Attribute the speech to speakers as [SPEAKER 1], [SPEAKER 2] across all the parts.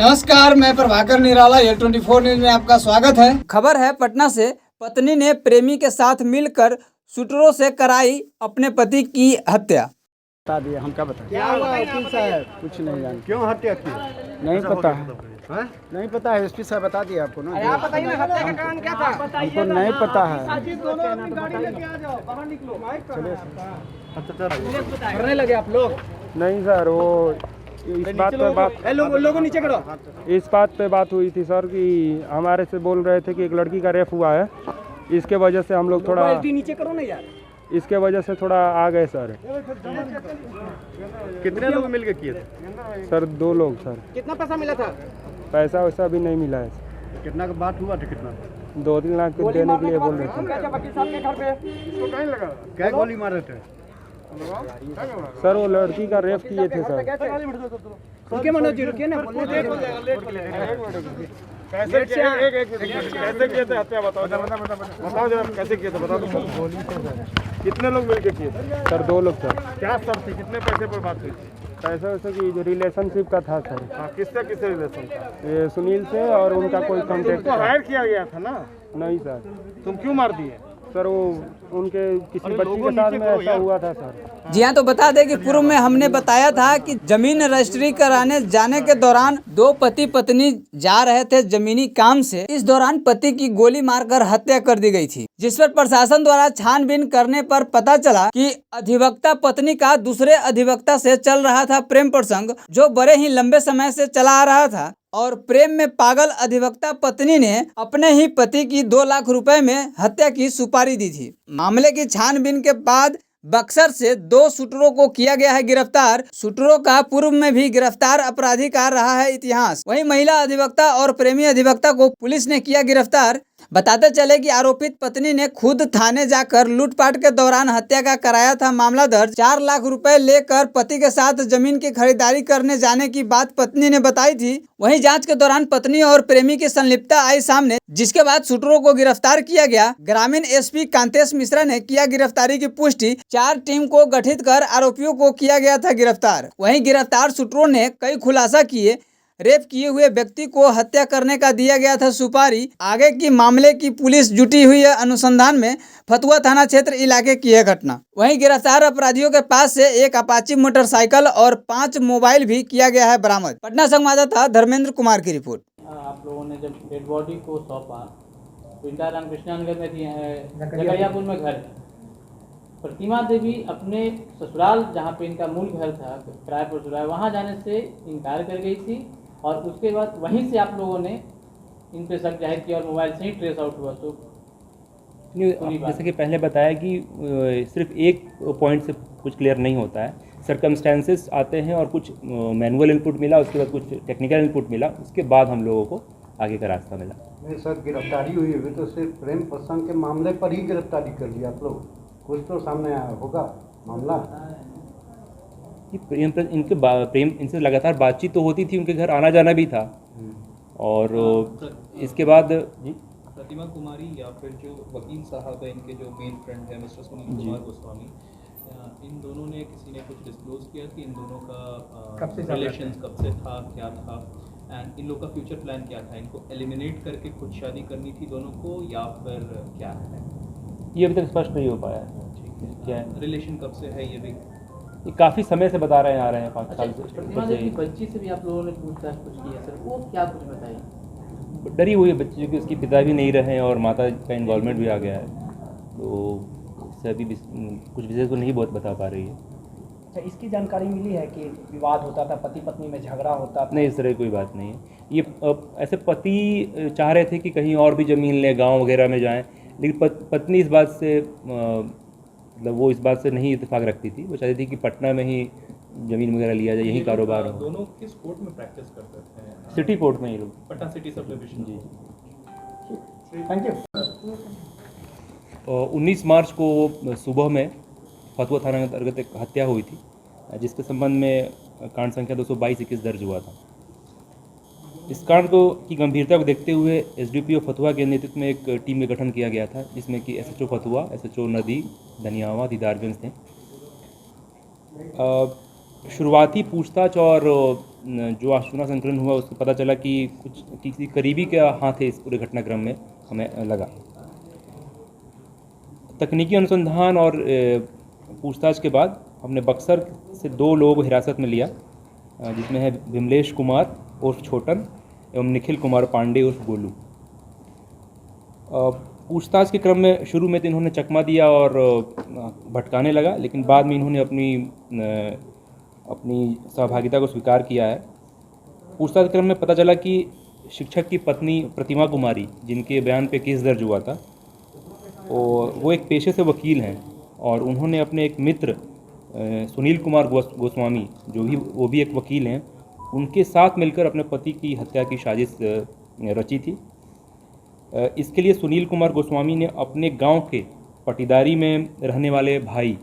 [SPEAKER 1] नमस्कार, मैं प्रभाकर निराला, L24 news में आपका स्वागत है।
[SPEAKER 2] खबर है पटना से। पत्नी ने प्रेमी के साथ मिलकर शूटरों से कराई अपने पति की हत्या।
[SPEAKER 3] बता दिए, हम क्या बताएं?
[SPEAKER 4] क्या हुआ वकील साहब?
[SPEAKER 3] कुछ नहीं जानते।
[SPEAKER 4] क्यों हत्या की?
[SPEAKER 3] नहीं पता है,
[SPEAKER 4] हैं?
[SPEAKER 3] नहीं पता है। एसपी साहब बता दिए आपको ना।
[SPEAKER 4] आप बताइए ना, हत्या का कारण क्या था?
[SPEAKER 3] हमको नहीं पता है।
[SPEAKER 4] करने लगे आप लोग?
[SPEAKER 5] नहीं सर, वो इस बात पे
[SPEAKER 4] लोगों नीचे करो।
[SPEAKER 5] इस बात पे बात हुई थी सर कि हमारे से बोल रहे थे कि एक लड़की का रेप हुआ है, इसके वजह से हम लोग थोड़ा
[SPEAKER 4] नीचे करो ना यार।
[SPEAKER 5] इसके वजह से थोड़ा आ गए सर।
[SPEAKER 4] कितने लोग मिलके किए थे?
[SPEAKER 5] सर 2 लोग सर।
[SPEAKER 4] कितना पैसा मिला था?
[SPEAKER 5] पैसा वैसा भी नहीं मिला है।
[SPEAKER 4] कितना का बात हुआ था? कितना?
[SPEAKER 5] 2-3 लाख देने के लिए बोल रहे थे।
[SPEAKER 4] वकील साहब के घर पे क्या गोली मारे थे?
[SPEAKER 5] सर वो लड़की का रेप किए थे सर।
[SPEAKER 4] रुकिए मनोज जी, रुकिए ना।
[SPEAKER 5] कैसे किए थे हत्या? बताओ जरा, कैसे किए थे बताओ। कितने लोग मिलके किए थे? सर 2 लोग सर। क्या सर थी? कितने पैसे पर बात हुई? पैसा वैसे की जो रिलेशनशिप का था सर।
[SPEAKER 4] किससे रिलेशन था?
[SPEAKER 5] ये सुनील से और उनका कोई कॉन्टेक्ट
[SPEAKER 4] हायर किया गया था ना?
[SPEAKER 5] नहीं सर।
[SPEAKER 4] तुम क्यों मार दिए?
[SPEAKER 5] सर वो उनके किसी बच्ची के साथ में ऐसा हुआ था सर।
[SPEAKER 2] जी हाँ, तो बता दें कि पूर्व में हमने बताया था कि जमीन रजिस्ट्री कराने जाने के दौरान 2 पति पत्नी जा रहे थे जमीनी काम से। इस दौरान पति की गोली मारकर हत्या कर दी गई थी, जिस पर प्रशासन द्वारा छानबीन करने पर पता चला कि अधिवक्ता पत्नी का दूसरे अधिवक्ता से चल रहा था प्रेम प्रसंग, जो बड़े ही लंबे समय से चला आ रहा था। और प्रेम में पागल अधिवक्ता पत्नी ने अपने ही पति की 2 लाख रुपए में हत्या की सुपारी दी थी। मामले की छानबीन के बाद बक्सर से 2 शूटरों को किया गया है गिरफ्तार। शूटरों का पूर्व में भी गिरफ्तार अपराधी का रहा है इतिहास। वहीं महिला अधिवक्ता और प्रेमी अधिवक्ता को पुलिस ने किया गिरफ्तार। बताते चले कि आरोपित पत्नी ने खुद थाने जाकर लूटपाट के दौरान हत्या का कराया था मामला दर्ज। 4 लाख रुपए लेकर पति के साथ जमीन की खरीदारी करने जाने की बात पत्नी ने बताई थी। वहीं जांच के दौरान पत्नी और प्रेमी की संलिप्तता आई सामने, जिसके बाद शूटरों को गिरफ्तार किया गया। ग्रामीण एसपी कांतेश मिश्रा ने किया गिरफ्तारी की पुष्टि। 4 टीम को गठित कर आरोपियों को किया गया था गिरफ्तार। वहीं गिरफ्तार शूटरों ने कई खुलासा किए। रेप किए हुए व्यक्ति को हत्या करने का दिया गया था सुपारी। आगे की मामले की पुलिस जुटी हुई है अनुसंधान में। फतुहा थाना क्षेत्र इलाके की है घटना। वहीं गिरफ्तार अपराधियों के पास से एक अपाची मोटरसाइकिल और 5 मोबाइल भी किया गया है बरामद। पटना संवाददाता धर्मेंद्र कुमार की रिपोर्ट।
[SPEAKER 6] आप लोगों ने जब डेड बॉडी को सौंपा, पिंडा राम कृष्णानगर में दिए हैं, जगरियापुर में घर है। प्रतिमा देवी अपने ससुराल, जहाँ पे इनका मूल घर था, किराए पर ससुराल, वहाँ जाने से इनकार कर गई थी। और उसके बाद वहीं से आप लोगों ने इन पे शक जाहिर किया और मोबाइल से ही ट्रेस आउट हुआ। तो
[SPEAKER 7] जैसे कि पहले बताया कि सिर्फ एक पॉइंट से कुछ क्लियर नहीं होता है, सर्कमस्टेंसेस आते हैं और कुछ मैनुअल इनपुट मिला, उसके बाद कुछ टेक्निकल इनपुट मिला, उसके बाद हम लोगों को आगे का रास्ता मिला।
[SPEAKER 8] नहीं सर, गिरफ्तारी हुई है तो सिर्फ प्रेम प्रसंग के मामले पर ही गिरफ्तारी कर लिया आप लोग? कुछ तो सामने आया होगा मामला।
[SPEAKER 7] इनके प्रेम इनसे लगातार बातचीत तो होती थी, उनके घर आना जाना भी था। और इसके बाद जी
[SPEAKER 9] प्रतिमा कुमारी या फिर जो वकील साहब है, इनके जो मेन फ्रेंड है मिस्टर सुनील कुमार गोस्वामी, इन दोनों ने किसी ने कुछ डिस्क्लोज किया कि इन दोनों का रिलेशन कब से था, क्या था, एंड इन लोग का फ्यूचर प्लान क्या था? इनको एलिमिनेट करके खुद शादी करनी थी दोनों को या फिर क्या है?
[SPEAKER 7] ये अभी तक स्पष्ट नहीं हो पाया है।
[SPEAKER 9] ठीक है,
[SPEAKER 7] क्या है?
[SPEAKER 9] रिलेशन कब से है ये भी
[SPEAKER 7] काफ़ी समय से बता रहे हैं, आ रहे हैं 5 साल से।
[SPEAKER 6] प्रतिमा देवी बच्ची से भी आप लोगों ने पूछताछ कुछ किया सर, वो क्या कुछ बताइए?
[SPEAKER 7] डरी हुई है बच्ची, क्योंकि उसके पिता भी नहीं रहे और माता का इन्वॉल्वमेंट भी आ गया है, तो इससे अभी कुछ विशेष को नहीं बहुत बता पा रही है।
[SPEAKER 10] अच्छा, इसकी जानकारी मिली है कि विवाद होता था, पति पत्नी में झगड़ा होता था?
[SPEAKER 7] नहीं, इस तरह कोई बात नहीं है। ये ऐसे पति चाह रहे थे कि कहीं और भी ज़मीन लें, गांव वगैरह में जाएं, लेकिन पत्नी इस बात से मतलब वो इस बात से नहीं इत्तेफाक रखती थी। वो चाहती थी कि पटना में ही ज़मीन वगैरह लिया जाए, यही कारोबार हो।
[SPEAKER 9] दोनों किस कोर्ट में प्रैक्टिस करते थे?
[SPEAKER 7] सिटी कोर्ट में ये लोग,
[SPEAKER 9] पटना सिटी सब डिवीजन।
[SPEAKER 7] जी।
[SPEAKER 10] Thank you.
[SPEAKER 7] 19 मार्च को सुबह में फतुहा थाना अंतर्गत एक हत्या हुई थी, जिसके संबंध में कांड संख्या 222-21 दर्ज हुआ था। इस कांड की गंभीरता को देखते हुए एसडीपीओ फतुहा के नेतृत्व में एक टीम का गठन किया गया था, जिसमें कि एसएचओ फतुहा, एसएचओ नदी, धनियावा, दीदारगंज थे। शुरुआती पूछताछ और जो आशुना संकलन हुआ उसको पता चला कि कुछ किसी करीबी का हाथ है इस पूरे घटनाक्रम में, हमें लगा। तकनीकी अनुसंधान और पूछताछ के बाद हमने बक्सर से 2 लोगों को हिरासत में लिया, जिसमें है विमलेश कुमार उर्फ छोटन एवं निखिल कुमार पांडे उर्फ गोलू। पूछताछ के क्रम में शुरू में तो इन्होंने चकमा दिया और भटकाने लगा, लेकिन बाद में इन्होंने अपनी सहभागिता को स्वीकार किया है। पूछताछ के क्रम में पता चला कि शिक्षक की पत्नी प्रतिमा कुमारी, जिनके बयान पे केस दर्ज हुआ था, और वो एक पेशे से वकील हैं और उन्होंने अपने एक मित्र सुनील कुमार गोस्वामी, वो भी एक वकील हैं, उनके साथ मिलकर अपने पति की हत्या की साजिश रची थी। इसके लिए सुनील कुमार गोस्वामी ने अपने गांव के पटीदारी में रहने वाले भाई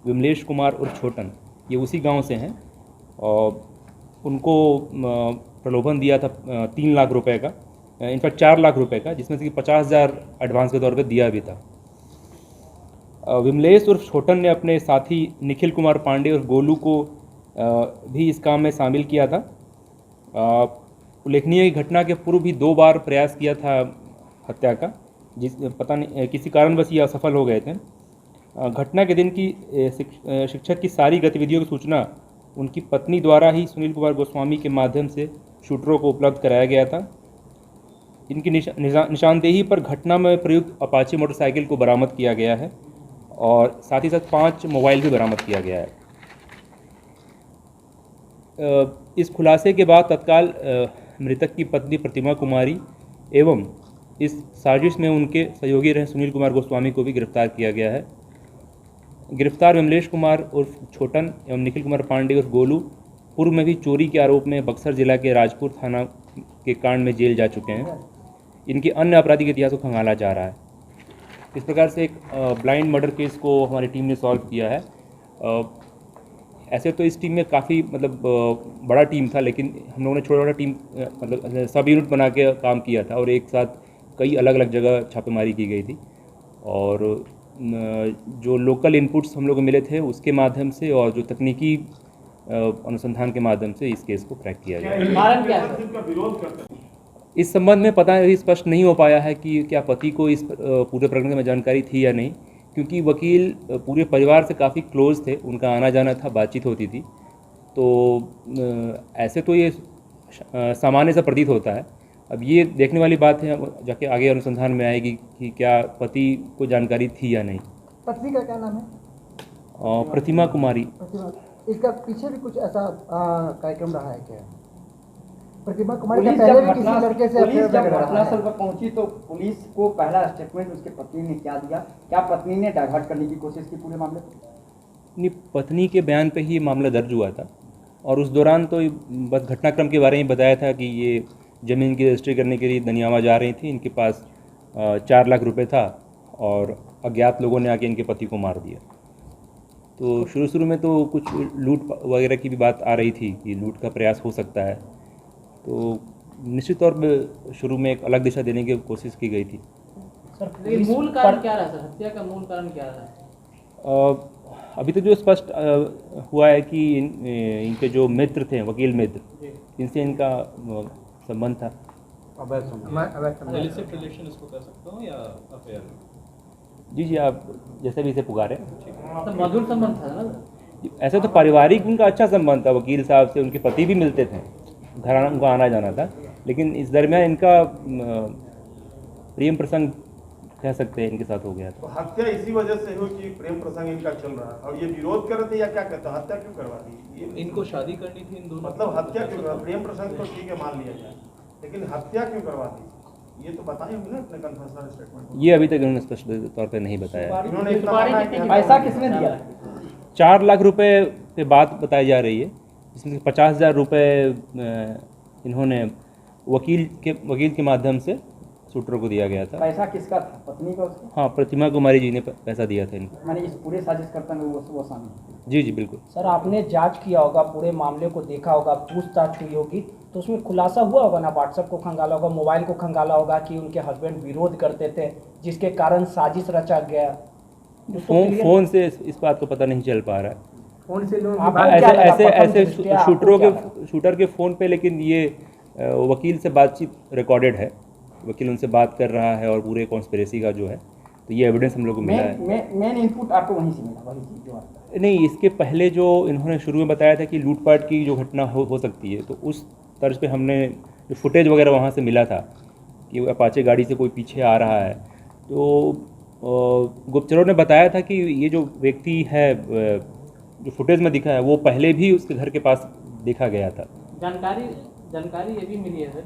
[SPEAKER 7] विमलेश कुमार उर्फ छोटन, ये उसी गांव से हैं, और उनको प्रलोभन दिया था 3 लाख रुपए का, इनफैक्ट 4 लाख रुपए का, जिसमें से कि 50,000 एडवांस के तौर पे दिया भी था। विमलेश उर्फ छोटन ने अपने साथी निखिल कुमार पांडे और गोलू को भी इस काम में शामिल किया था। उल्लेखनीय घटना के पूर्व भी 2 बार प्रयास किया था हत्या का, पता नहीं किसी कारणवश ये असफल हो गए थे। घटना के दिन की शिक्षक की सारी गतिविधियों की सूचना उनकी पत्नी द्वारा ही सुनील कुमार गोस्वामी के माध्यम से शूटरों को उपलब्ध कराया गया था। इनकी निशानदेही पर घटना में प्रयुक्त अपाची मोटरसाइकिल को बरामद किया गया है और साथ ही साथ 5 मोबाइल भी बरामद किया गया है। इस खुलासे के बाद तत्काल मृतक की पत्नी प्रतिमा कुमारी एवं इस साजिश में उनके सहयोगी रहे सुनील कुमार गोस्वामी को भी गिरफ्तार किया गया है। गिरफ्तार विमलेश कुमार उर्फ छोटन एवं निखिल कुमार पांडे उर्फ गोलू पूर्व में भी चोरी के आरोप में बक्सर जिला के राजपुर थाना के कांड में जेल जा चुके हैं। इनके अन्य आपराधिक इतिहास को खंगाला जा रहा है। इस प्रकार से एक ब्लाइंड मर्डर केस को हमारी टीम ने सॉल्व किया है। ऐसे तो इस टीम में काफ़ी बड़ा टीम था, लेकिन हम लोगों ने छोटा छोटा टीम सब यूनिट बना के काम किया था और एक साथ कई अलग अलग जगह छापेमारी की गई थी। और जो लोकल इनपुट्स हम लोग को मिले थे उसके माध्यम से और जो तकनीकी अनुसंधान के माध्यम से इस केस को क्रैक किया गया। इस संबंध में पता स्पष्ट नहीं हो पाया है कि क्या पति को इस पूरे प्रकरण में जानकारी थी या नहीं, क्योंकि वकील पूरे परिवार से काफ़ी क्लोज थे, उनका आना जाना था, बातचीत होती थी। तो ऐसे तो ये सामान्य सा प्रतीत होता है। अब ये देखने वाली बात है, जाके आगे अनुसंधान में आएगी कि क्या पति को जानकारी थी या नहीं।
[SPEAKER 11] पत्नी का क्या नाम है?
[SPEAKER 7] प्रतिमा कुमारी।
[SPEAKER 11] प्रतिमा, इसका पीछे भी कुछ ऐसा कार्यक्रम रहा है क्या? प्रतिमा कुमारी का पहले भी किसी लड़के से
[SPEAKER 10] पुलिस जब घटनास्थल पर पहुंची तो पुलिस को पहला स्टेटमेंट उसके पत्नी ने क्या दिया? क्या पत्नी ने डाइवर्ट करने की कोशिश की पूरे मामले को?
[SPEAKER 7] नहीं, पत्नी के बयान पे ही मामला दर्ज हुआ था और उस दौरान तो बस घटनाक्रम के बारे में बताया था कि ये ज़मीन की रजिस्ट्री करने के लिए दनियावा जा रही थी, इनके पास 4 लाख रुपए था और अज्ञात लोगों ने आके इनके पति को मार दिया। तो शुरू में तो कुछ लूट वगैरह की भी बात आ रही थी कि लूट का प्रयास हो सकता है, तो निश्चित तौर पर शुरू में एक अलग दिशा देने की कोशिश की गई थी।
[SPEAKER 6] सर, मूल कारण क्या रहा सर? हत्या का मूल कारण क्या रहा?
[SPEAKER 7] अभी तो जो स्पष्ट हुआ है कि इनके जो मित्र थे, वकील मित्र, इनसे इनका संबंध था।
[SPEAKER 9] इलिसिट रिलेशन इसको कह सकता हूँ या अफेयर?
[SPEAKER 7] जी, आप जैसे भी इसे पुकारें।
[SPEAKER 6] तो मधुर संबंध था ना?
[SPEAKER 7] ऐसा तो पारिवारिक उनका अच्छा संबंध था, वकील साहब से उनके पति भी मिलते थे, घर उनका आना जाना था, लेकिन इस दरमियान इनका प्रेम प्रसंग कह सकते हैं इनके साथ हो गया।
[SPEAKER 5] तो हत्या इसी वजह से हुई कि प्रेम प्रसंग इनका चल रहा है और ये विरोध कर रहे थे या क्या कहते हैं? हत्या क्यों करवा दी?
[SPEAKER 9] इनको शादी करनी थी इन दोनों,
[SPEAKER 5] मतलब हत्या क्यों? प्रेम प्रसंग तो ठीक है, मान लिया जाए, लेकिन हत्या क्यों करवा दी? ये तो बताए होंगे ना अपने कन्फेशनल स्टेटमेंट में।
[SPEAKER 7] ये अभी तक इन्होंने स्पष्ट तौर पर नहीं बताया।
[SPEAKER 5] इन्होंने
[SPEAKER 10] पैसा किसने दिया?
[SPEAKER 7] 4 लाख रुपए पे बात बताई जा रही है, जिसमें 50,000 रुपए इन्होंने वकील के माध्यम से शूटरों को दिया गया था।
[SPEAKER 10] पैसा किसका था? पत्नी का उसका?
[SPEAKER 7] हाँ, प्रतिमा कुमारी जी ने पैसा दिया था इनको।
[SPEAKER 10] मैंने इस पूरे साजिश करता में वो शामिल?
[SPEAKER 7] जी बिल्कुल।
[SPEAKER 10] सर, आपने जांच किया होगा, पूरे मामले को देखा होगा, पूछताछ हुई होगी, तो उसमें खुलासा हुआ होगा ना? व्हाट्सएप को खंगाला होगा, मोबाइल को खंगाला होगा कि उनके हस्बैंड विरोध करते थे जिसके कारण साजिश रचा गया।
[SPEAKER 7] फोन से इस बात को पता नहीं चल पा रहा है।
[SPEAKER 11] फोन से लोग
[SPEAKER 10] आप
[SPEAKER 7] ऐसे
[SPEAKER 10] क्या लगा,
[SPEAKER 7] ऐसे
[SPEAKER 10] प्रथम
[SPEAKER 7] ऐसे
[SPEAKER 10] दृष्टया आपको
[SPEAKER 7] शूटर के फ़ोन पे, लेकिन ये वकील से बातचीत रिकॉर्डेड है, वकील उनसे बात कर रहा है और पूरे कॉन्स्पिरेसी का जो है, तो ये एविडेंस हम लोग को मिला है।
[SPEAKER 10] मेन इनपुट आपको वहीं से मिला, वही चीज जो आता
[SPEAKER 7] नहीं, इसके पहले जो इन्होंने शुरू में बताया था कि लूटपाट की जो घटना हो सकती है, तो उस तर्ज पे हमने जो फुटेज वगैरह वहाँ से मिला था कि अपाचे गाड़ी से कोई पीछे आ रहा है, तो गुप्तचरों ने बताया था कि ये जो व्यक्ति है जो फुटेज में दिखा है वो पहले भी उसके घर के पास देखा गया था।
[SPEAKER 6] जानकारी ये भी मिली है सर